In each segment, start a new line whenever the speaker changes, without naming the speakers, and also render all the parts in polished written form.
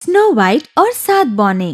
Snow white और 7 बौने।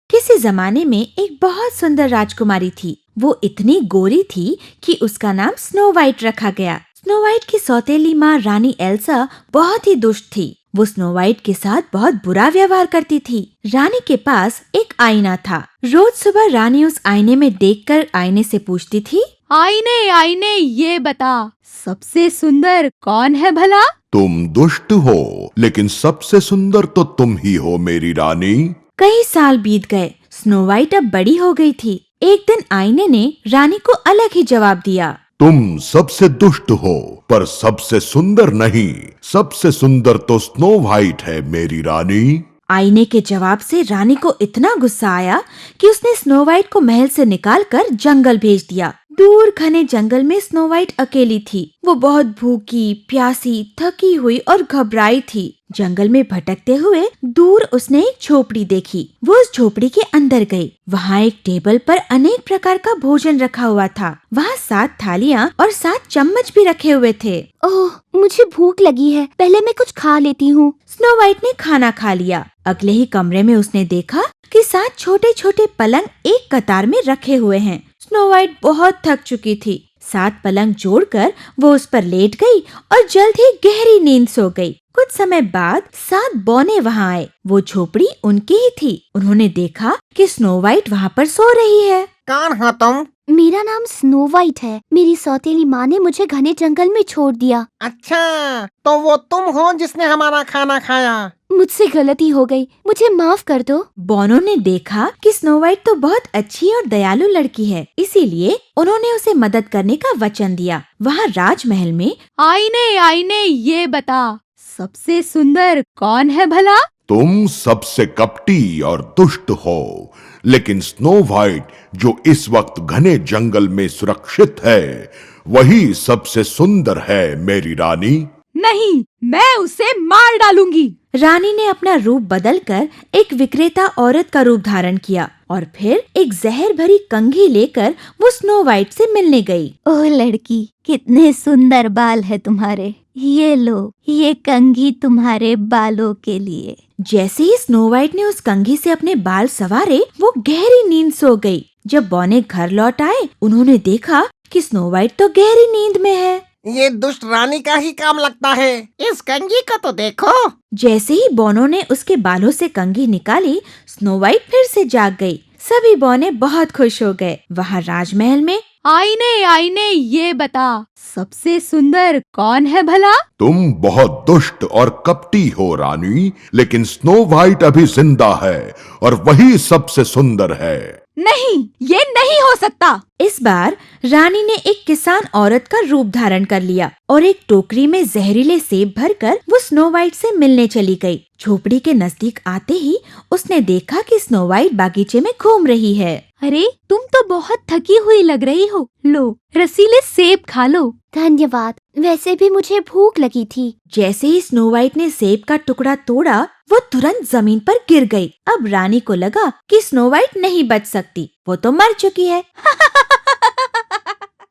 किसी जमाने में एक बहुत सुंदर राजकुमारी थी। वो इतनी गोरी थी कि उसका नाम स्नो वाइट रखा गया। स्नो वाइट की सौतेली माँ रानी एल्सा बहुत ही दुष्ट थी। वो स्नो वाइट के साथ बहुत बुरा व्यवहार करती थी। रानी के पास एक आईना था। रोज सुबह रानी उस आईने में देखकर आईने से पूछती थी,
आईने आईने ये बता, सबसे सुंदर कौन है भला?
तुम दुष्ट हो, लेकिन सबसे सुंदर तो तुम ही हो मेरी रानी।
कई साल बीत गए। स्नो वाइट अब बड़ी हो गई थी। एक दिन आईने ने रानी को अलग ही जवाब दिया,
तुम सबसे दुष्ट हो, पर सबसे सुंदर नहीं। सबसे सुंदर तो स्नो वाइट है मेरी रानी।
आईने के जवाब से रानी को इतना गुस्सा आया कि उसने स्नो वाइट को महल से निकालकर जंगल भेज दिया। दूर घने जंगल में स्नो वाइट अकेली थी। वो बहुत भूखी, प्यासी, थकी हुई और घबराई थी। जंगल में भटकते हुए दूर उसने एक झोपड़ी देखी। वो उस झोपड़ी के अंदर गई। वहाँ एक टेबल पर अनेक प्रकार का भोजन रखा हुआ था। वहाँ 7 थालियाँ और 7 चम्मच भी रखे हुए थे।
ओह, मुझे भूख लगी है, पहले मैं कुछ खा लेती हूँ।
स्नो वाइट ने खाना खा लिया। अगले ही कमरे में उसने देखा कि 7 छोटे छोटे पलंग एक कतार में रखे हुए हैं। स्नो वाइट बहुत थक चुकी थी। 7 पलंग जोड़कर वो उस पर लेट गई और जल्द ही गहरी नींद सो गई। कुछ समय बाद 7 बौने वहाँ आए। वो झोपड़ी उनकी ही थी। उन्होंने देखा कि स्नो वाइट वहाँ पर सो रही है।
कौन हो तुम?
मेरा नाम स्नो वाइट है। मेरी सौतेली माँ ने मुझे घने जंगल में छोड़ दिया।
अच्छा, तो वो तुम हो जिसने हमारा खाना खाया।
मुझसे गलती हो गई, मुझे माफ कर दो।
बौनों ने देखा कि स्नो वाइट तो बहुत अच्छी और दयालु लड़की है, इसीलिए उन्होंने उसे मदद करने का वचन दिया। वहाँ राजमहल में
आईने आईने ये बता, सबसे सुंदर कौन है भला?
तुम सबसे कपटी और दुष्ट हो, लेकिन स्नो वाइट जो इस वक्त घने जंगल में सुरक्षित है, वही सबसे सुंदर है मेरी रानी।
नहीं, मैं उसे मार डालूंगी।
रानी ने अपना रूप बदलकर एक विक्रेता औरत का रूप धारण किया और फिर एक जहर भरी कंघी लेकर वो स्नो वाइट से मिलने गई।
ओह लड़की, कितने सुंदर बाल है तुम्हारे। ये लो, ये कंघी तुम्हारे बालों के लिए।
जैसे ही स्नो वाइट ने उस कंघी से अपने बाल संवारे, वो गहरी नींद सो गई। जब बौने घर लौट आए, उन्होंने देखा कि स्नो वाइट तो गहरी नींद में है।
ये दुष्ट रानी का ही काम लगता है। इस कंघी को तो देखो।
जैसे ही बौनों ने उसके बालों से कंघी निकाली, स्नो वाइट फिर से जाग गई। सभी बौने बहुत खुश हो गए। वहाँ राजमहल में
आईने आईने ये बता, सबसे सुंदर कौन है भला?
तुम बहुत दुष्ट और कपटी हो रानी, लेकिन स्नो वाइट अभी जिंदा है और वही सबसे सुंदर है।
नहीं, ये नहीं हो सकता।
इस बार रानी ने एक किसान औरत का रूप धारण कर लिया और एक टोकरी में जहरीले सेब भरकर वो स्नो वाइट से मिलने चली गई। झोपड़ी के नजदीक आते ही उसने देखा कि स्नो वाइट बागीचे में घूम रही है।
अरे, तुम तो बहुत थकी हुई लग रही हो। लो, रसीले सेब खा लो। धन्यवाद, वैसे भी मुझे भूख लगी थी।
जैसे ही स्नो वाइट ने सेब का टुकड़ा तोड़ा, वो तुरंत जमीन पर गिर गई। अब रानी को लगा कि स्नो वाइट नहीं बच सकती, वो तो मर चुकी है।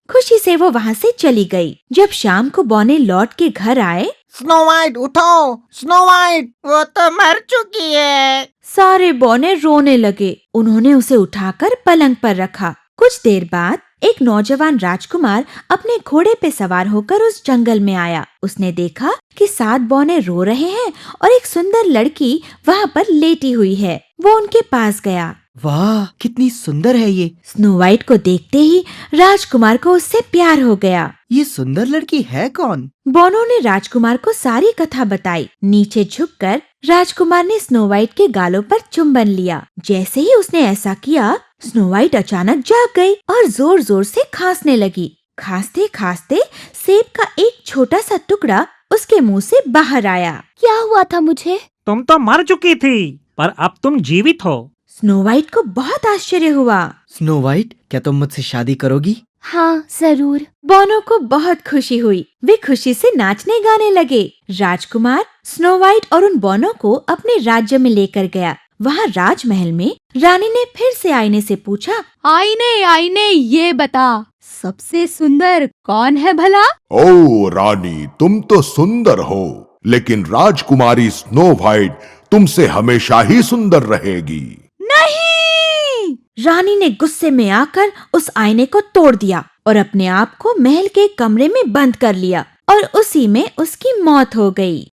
खुशी से वो वहाँ से चली गई। जब शाम को बौने लौट के घर आए,
स्नो वाइट उठो, स्नो वाइट, वो तो मर चुकी है।
सारे बौने रोने लगे। उन्होंने उसे उठाकर पलंग पर रखा। कुछ देर बाद एक नौजवान राजकुमार अपने घोड़े पे सवार होकर उस जंगल में आया। उसने देखा कि 7 बौने रो रहे हैं और एक सुंदर लड़की वहाँ पर लेटी हुई है। वो उनके पास गया।
वाह, कितनी सुंदर है ये।
स्नो वाइट को देखते ही राजकुमार को उससे प्यार हो गया।
ये सुंदर लड़की है कौन?
बौनों ने राजकुमार को सारी कथा बताई। नीचे झुककर राजकुमार ने स्नो वाइट के गालों पर चुंबन लिया। जैसे ही उसने ऐसा किया, स्नो वाइट अचानक जाग गई और जोर जोर से खांसने लगी। खांसते खांसते सेब का एक छोटा सा टुकड़ा उसके मुंह से बाहर आया।
क्या हुआ था मुझे?
तुम तो मर चुकी थी, पर अब तुम जीवित हो।
स्नो वाइट को बहुत आश्चर्य हुआ।
स्नो वाइट, क्या तुम मुझसे शादी करोगी?
हाँ, जरूर।
बौनों को बहुत खुशी हुई। वे खुशी से नाचने गाने लगे। राजकुमार स्नो वाइट और उन बौनों को अपने राज्य में लेकर गया। वहाँ राजमहल में रानी ने फिर से आईने से पूछा,
आईने आईने ये बता, सबसे सुंदर कौन है भला?
ओ रानी, तुम तो सुंदर हो, लेकिन राजकुमारी स्नो वाइट तुमसे हमेशा ही सुंदर रहेगी।
नहीं! रानी ने गुस्से में आकर उस आईने को तोड़ दिया और अपने आप को महल के कमरे में बंद कर लिया और उसी में उसकी मौत हो गई।